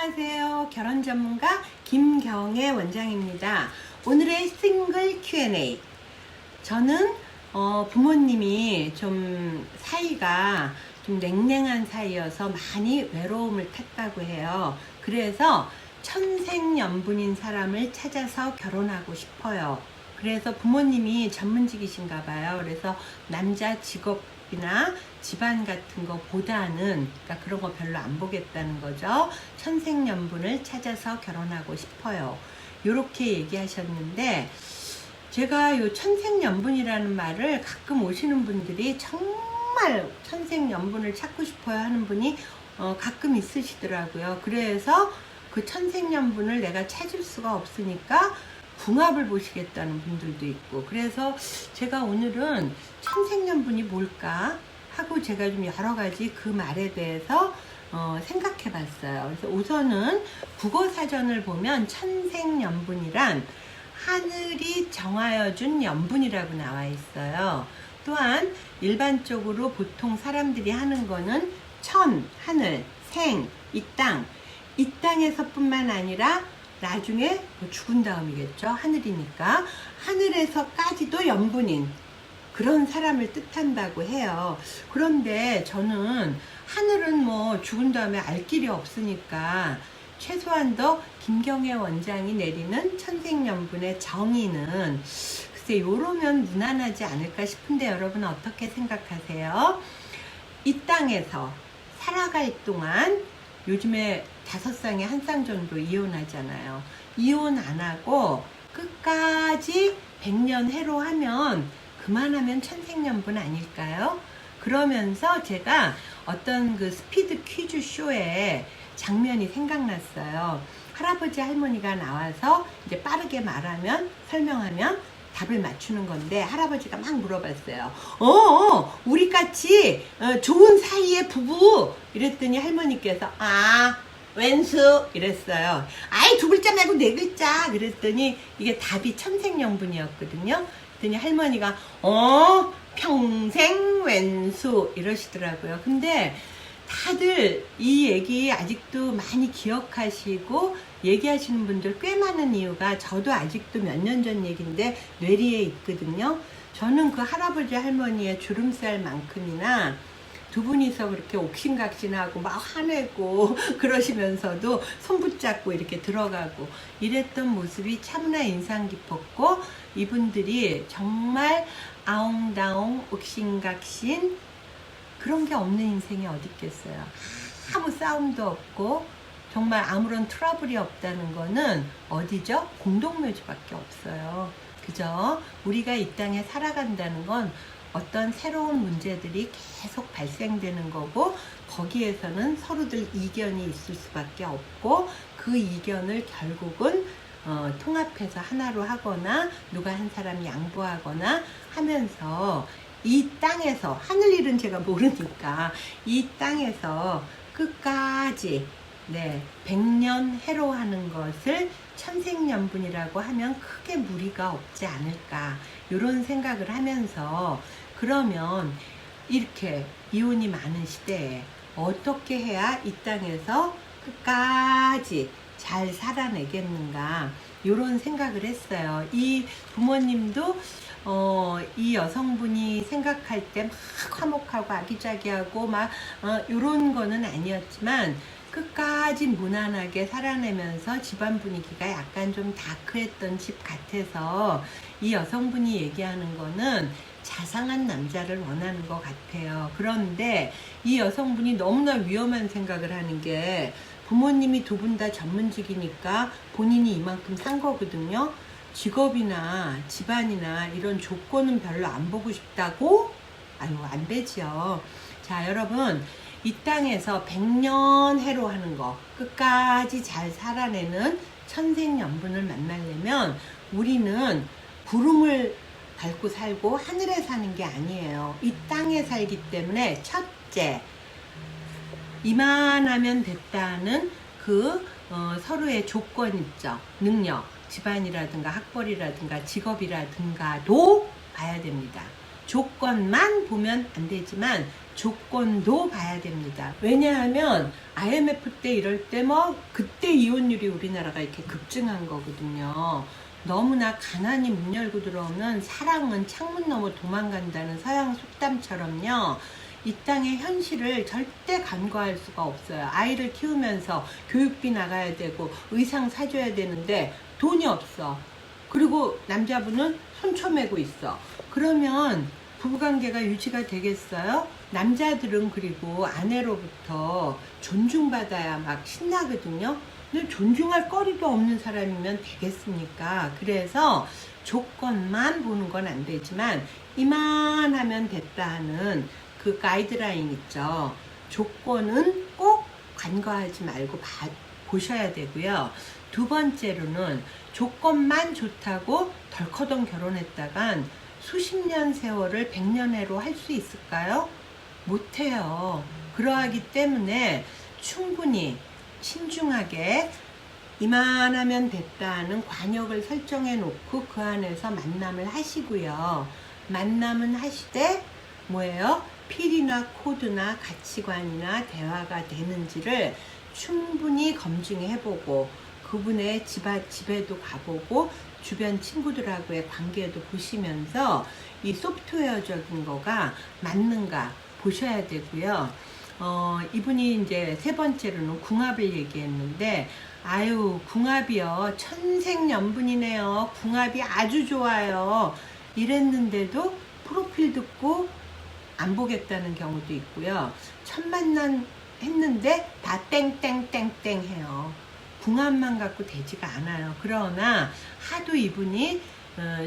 안녕하세요. 결혼 전문가 김경애 원장입니다. 오늘의 싱글 Q&A. 저는 부모님이 좀 사이가 좀 냉랭한 사이여서 많이 외로움을 탔다고 해요. 그래서 천생연분인 사람을 찾아서 결혼하고 싶어요. 그래서 부모님이 전문직이신가 봐요. 그래서 남자 직업이나 집안 같은 거 보다는, 그러니까 그런 거 별로 안 보겠다는 거죠. 천생연분을 찾아서 결혼하고 싶어요. 요렇게 얘기하셨는데, 제가 요 천생연분이라는 말을 가끔 오시는 분들이 정말 천생연분을 찾고 싶어요 하는 분이 가끔 있으시더라고요. 그래서 그 천생연분을 내가 찾을 수가 없으니까 궁합을 보시겠다는 분들도 있고, 그래서 제가 오늘은 천생연분이 뭘까 하고 제가 좀 여러 가지 그 말에 대해서 생각해 봤어요. 그래서 우선은 국어사전을 보면 천생연분이란 하늘이 정하여 준 연분이라고 나와 있어요. 또한 일반적으로 보통 사람들이 하는 거는 천, 하늘, 생, 이 땅에서 뿐만 아니라 나중에 죽은 다음이겠죠. 하늘이니까 하늘에서까지도 연분인 그런 사람을 뜻한다고 해요. 그런데 저는 하늘은 뭐 죽은 다음에 알 길이 없으니까 최소한 더 김경애 원장이 내리는 천생연분의 정의는 글쎄 요러면 무난하지 않을까 싶은데, 여러분 어떻게 생각하세요? 이 땅에서 살아갈 동안 요즘에 5쌍에 1쌍 정도 이혼하잖아요. 이혼 안 하고 끝까지 100년 해로 하면 그만하면 천생연분 아닐까요? 그러면서 제가 어떤 그 스피드 퀴즈 쇼에 장면이 생각났어요. 할아버지 할머니가 나와서 이제 빠르게 설명하면 답을 맞추는 건데, 할아버지가 막 물어봤어요. 우리 같이 좋은 사이의 부부 이랬더니 할머니께서 왼수 이랬어요. 아이, 2글자 말고 4글자 그랬더니 이게 답이 천생연분이었거든요. 그랬더니 할머니가 평생 왼수 이러시더라고요. 근데 다들 이 얘기 아직도 많이 기억하시고 얘기하시는 분들 꽤 많은 이유가, 저도 아직도 몇 년 전 얘기인데 뇌리에 있거든요. 저는 그 할아버지 할머니의 주름살만큼이나 두 분이서 그렇게 옥신각신하고 막 화내고 그러시면서도 손 붙잡고 이렇게 들어가고 이랬던 모습이 참나 인상 깊었고, 이분들이 정말 아웅다웅 옥신각신 그런 게 없는 인생이 어디 있겠어요. 아무 싸움도 없고 정말 아무런 트러블이 없다는 거는 어디죠? 공동묘지밖에 없어요. 그죠? 우리가 이 땅에 살아간다는 건 어떤 새로운 문제들이 계속 발생되는 거고, 거기에서는 서로들 이견이 있을 수밖에 없고, 그 이견을 결국은 통합해서 하나로 하거나 누가 한 사람이 양보하거나 하면서 이 땅에서, 하늘 일은 제가 모르니까 이 땅에서 끝까지 100년 해로 하는 것을 천생연분이라고 하면 크게 무리가 없지 않을까, 이런 생각을 하면서, 그러면 이렇게 이혼이 많은 시대에 어떻게 해야 이 땅에서 끝까지 잘 살아내겠는가, 이런 생각을 했어요. 이 부모님도 이 여성분이 생각할 때 막 화목하고 아기자기하고 막 이런 거는 아니었지만 끝까지 무난하게 살아내면서 집안 분위기가 약간 좀 다크했던 집 같아서, 이 여성분이 얘기하는 거는 자상한 남자를 원하는 것 같아요. 그런데 이 여성분이 너무나 위험한 생각을 하는 게, 부모님이 두 분 다 전문직이니까 본인이 이만큼 산 거거든요. 직업이나 집안이나 이런 조건은 별로 안 보고 싶다고? 안 되죠. 자, 여러분, 이 땅에서 100년 해로 하는 거, 끝까지 잘 살아내는 천생연분을 만나려면 우리는 구름을 밟고 살고 하늘에 사는 게 아니에요. 이 땅에 살기 때문에, 첫째, 이만하면 됐다는 그 서로의 조건 있죠. 능력, 집안이라든가 학벌이라든가 직업이라든가도 봐야 됩니다. 조건만 보면 안 되지만 조건도 봐야 됩니다. 왜냐하면 IMF 때 이럴 때 그때 이혼율이 우리나라가 이렇게 급증한 거거든요. 너무나 가난이 문 열고 들어오면 사랑은 창문 너머 도망간다는 서양 속담처럼요. 이 땅의 현실을 절대 간과할 수가 없어요. 아이를 키우면서 교육비 나가야 되고 의상 사줘야 되는데 돈이 없어. 그리고 남자분은 손초매고 있어. 그러면 부부관계가 유지가 되겠어요? 남자들은 그리고 아내로부터 존중받아야 막 신나거든요. 근데 존중할 거리도 없는 사람이면 되겠습니까? 그래서 조건만 보는 건 안 되지만 이만하면 됐다 하는 그 가이드라인 있죠. 조건은 꼭 간과하지 말고 보셔야 되고요. 두 번째로는 조건만 좋다고 덜커덩 결혼했다간 수십 년 세월을 100년해로 할 수 있을까요? 못해요. 그러하기 때문에 충분히 신중하게 이만하면 됐다는 관역을 설정해 놓고 그 안에서 만남을 하시고요. 만남은 하시되 뭐예요? 필이나 코드나 가치관이나 대화가 되는지를 충분히 검증해보고 그분의 집에도 가보고 주변 친구들하고의 관계도 보시면서 이 소프트웨어적인 거가 맞는가 보셔야 되고요. 이분이 이제 세 번째로는 궁합을 얘기했는데 아유 궁합이요 천생연분이네요. 궁합이 아주 좋아요. 이랬는데도 프로필 듣고 안 보겠다는 경우도 있고요. 첫 만남 했는데 다 땡땡땡땡 해요. 궁합만 갖고 되지가 않아요. 그러나 하도 이분이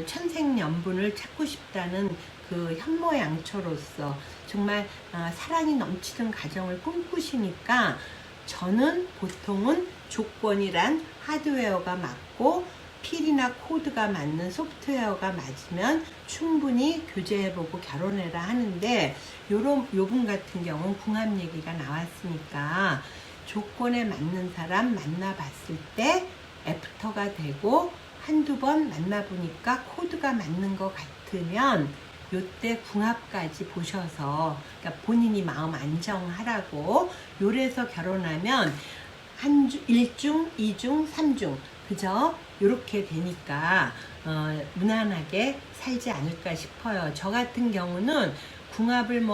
천생연분을 찾고 싶다는 그 현모양처로서 정말 사랑이 넘치는 가정을 꿈꾸시니까 저는 보통은 조건이란 하드웨어가 맞고 필이나 코드가 맞는 소프트웨어가 맞으면 충분히 교제해보고 결혼해라 하는데 요분 같은 경우는 궁합 얘기가 나왔으니까 조건에 맞는 사람 만나봤을 때 애프터가 되고 한두 번 만나보니까 코드가 맞는 것 같으면 요때 궁합까지 보셔서 그러니까 본인이 마음 안정하라고 요래서 결혼하면 1중, 2중, 3중 그죠? 요렇게 되니까 무난하게 살지 않을까 싶어요. 저 같은 경우는 궁합을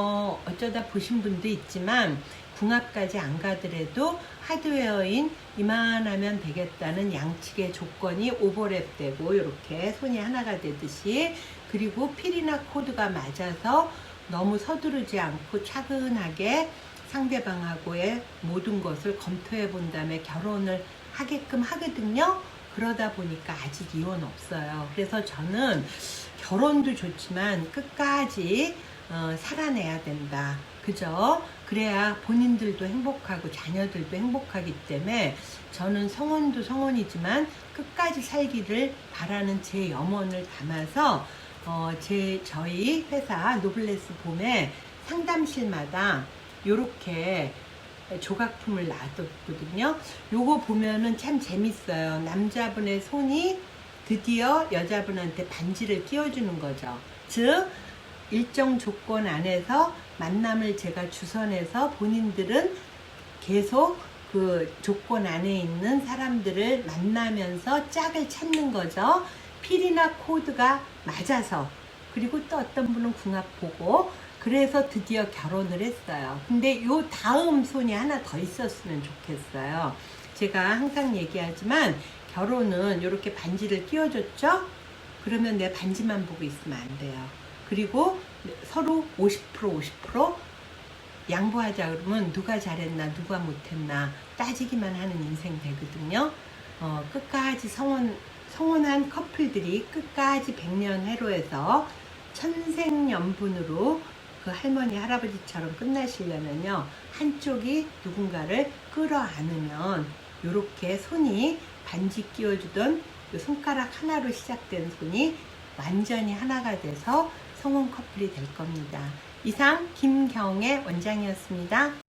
어쩌다 보신 분도 있지만 궁합까지 안 가더라도 하드웨어인 이만하면 되겠다는 양측의 조건이 오버랩되고 이렇게 손이 하나가 되듯이 그리고 필이나 코드가 맞아서 너무 서두르지 않고 차근하게 상대방하고의 모든 것을 검토해 본 다음에 결혼을 하게끔 하거든요. 그러다 보니까 아직 이혼 없어요. 그래서 저는 결혼도 좋지만 끝까지 살아내야 된다. 그죠? 그래야 본인들도 행복하고 자녀들도 행복하기 때문에 저는 성혼도 성혼이지만 끝까지 살기를 바라는 제 염원을 담아서 저희 회사 노블레스 봄에 상담실마다 요렇게 조각품을 놔뒀거든요. 요거 보면은 참 재밌어요. 남자분의 손이 드디어 여자분한테 반지를 끼워주는 거죠. 즉 일정 조건 안에서 만남을 제가 주선해서 본인들은 계속 그 조건 안에 있는 사람들을 만나면서 짝을 찾는 거죠. 필이나 코드가 맞아서 그리고 또 어떤 분은 궁합 보고 그래서 드디어 결혼을 했어요. 근데 요 다음 손이 하나 더 있었으면 좋겠어요. 제가 항상 얘기하지만 결혼은 이렇게 반지를 끼워줬죠? 그러면 내 반지만 보고 있으면 안 돼요. 그리고 서로 50% 양보하자 그러면 누가 잘했나 누가 못했나 따지기만 하는 인생 되거든요. 끝까지 성혼한 커플들이 끝까지 100년 해로해서 천생연분으로 그 할머니 할아버지처럼 끝나시려면요 한쪽이 누군가를 끌어안으면 요렇게 손이 반지 끼워주던 요 손가락 하나로 시작된 손이 완전히 하나가 돼서 성혼 커플이 될 겁니다. 이상 김경애 원장이었습니다.